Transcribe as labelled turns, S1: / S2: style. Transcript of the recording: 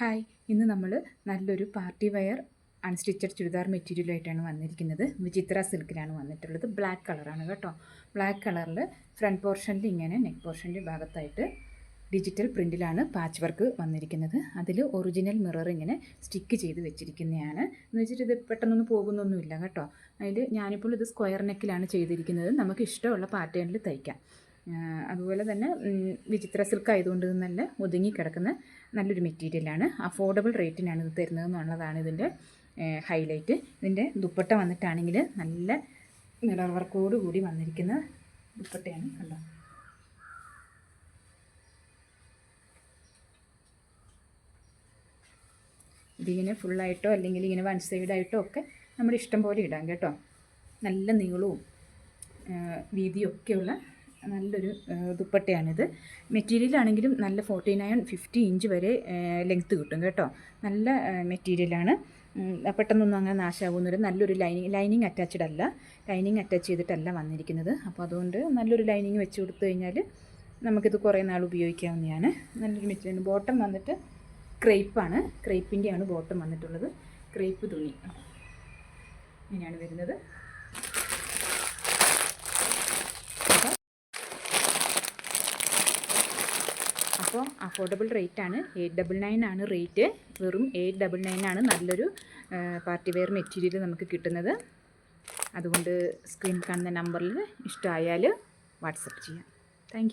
S1: Hi, ഇന്ന് നമ്മൾ നല്ലൊരു പാർട്ടി വെയർ അൺസ്റ്റിച്ചഡ് ചുരിദാർ മെറ്റീരിയലായിട്ടാണ് വന്നിരിക്കുന്നത്. വിചിത്ര സിൽക്കിലാണ് വന്നിട്ടുള്ളത്. ബ്ലാക്ക് കളറാണ് കേട്ടോ. ബ്ലാക്ക് കളറിൽ ഫ്രണ്ട് പോർഷനിൽ ഇങ്ങനെ നെക്ക് പോർഷൻ്റെ ഭാഗത്തായിട്ട് ഡിജിറ്റൽ പ്രിൻറ്റിലാണ് പാച്ച് വർക്ക് വന്നിരിക്കുന്നത്. അതിൽ ഒറിജിനൽ മിറർ ഇങ്ങനെ സ്റ്റിക്ക് ചെയ്ത് വെച്ചിരിക്കുന്നതാണ്. എന്ന് വെച്ചിട്ട് ഇത് പെട്ടെന്നൊന്നും പോകുന്നൊന്നുമില്ല കേട്ടോ. അതിൽ ഞാനിപ്പോൾ ഇത് സ്ക്വയർ നെക്കിലാണ് ചെയ്തിരിക്കുന്നത്. നമുക്ക് ഇഷ്ടമുള്ള പാറ്റേണിൽ തയ്ക്കാം. അതുപോലെ തന്നെ വിചിത്ര സിൽക്ക് ആയതുകൊണ്ട് നല്ല ഒതുങ്ങി കിടക്കുന്ന നല്ലൊരു മെറ്റീരിയലാണ്. അഫോർഡബിൾ റേറ്റിനാണ് ഇത് തരുന്നത് എന്നുള്ളതാണ് ഇതിൻ്റെ ഹൈലൈറ്റ്. ഇതിൻ്റെ ദുപ്പട്ട വന്നിട്ടാണെങ്കിൽ നല്ല മിറർ വർക്കോട് കൂടി വന്നിരിക്കുന്ന ദുപ്പട്ടയാണ്. കണ്ടോ, ഇതിങ്ങനെ ഫുള്ളായിട്ടോ അല്ലെങ്കിൽ ഇങ്ങനെ വൺ സൈഡായിട്ടോ ഒക്കെ നമ്മുടെ ഇഷ്ടം പോലെ ഇടാം കേട്ടോ. നല്ല നീളവും വീതിയും ഒക്കെയുള്ള നല്ലൊരു ദുപ്പട്ടയാണിത്. മെറ്റീരിയലാണെങ്കിലും നല്ല 49-50 ഇഞ്ച് വരെ ലെങ്ത്ത് കിട്ടും കേട്ടോ. നല്ല മെറ്റീരിയലാണ്. പെട്ടെന്നൊന്നും അങ്ങനെ നാശമാകുന്നില്ല. നല്ലൊരു ലൈനിങ് അറ്റാച്ച്ഡ് അല്ല, ലൈനിങ് അറ്റാച്ച് ചെയ്തിട്ടല്ല വന്നിരിക്കുന്നത്. അപ്പോൾ അതുകൊണ്ട് നല്ലൊരു ലൈനിങ് വെച്ച് കൊടുത്തു കഴിഞ്ഞാൽ നമുക്കിത് കുറേ നാൾ ഉപയോഗിക്കാവുന്നതാണ്. നല്ലൊരു മെറ്റീരിയൽ. ബോട്ടം വന്നിട്ട് ക്രേപ്പാണ്, ക്രേപ്പിൻ്റെയാണ് ബോട്ടം വന്നിട്ടുള്ളത്. ക്രേപ്പ് തുണി ഇങ്ങനെയാണ് വരുന്നത്. അപ്പോൾ അഫോർഡബിൾ റേറ്റാണ്. 899 ആണ് റേറ്റ്. വെറും 899 ആണ് നല്ലൊരു പാർട്ടി വെയർ മെറ്റീരിയൽ നമുക്ക് കിട്ടുന്നത്. അതുകൊണ്ട് സ്ക്രീനിൽ കാണുന്ന നമ്പറിൽ ഇഷ്ടമായാൽ വാട്സപ്പ് ചെയ്യാം. താങ്ക്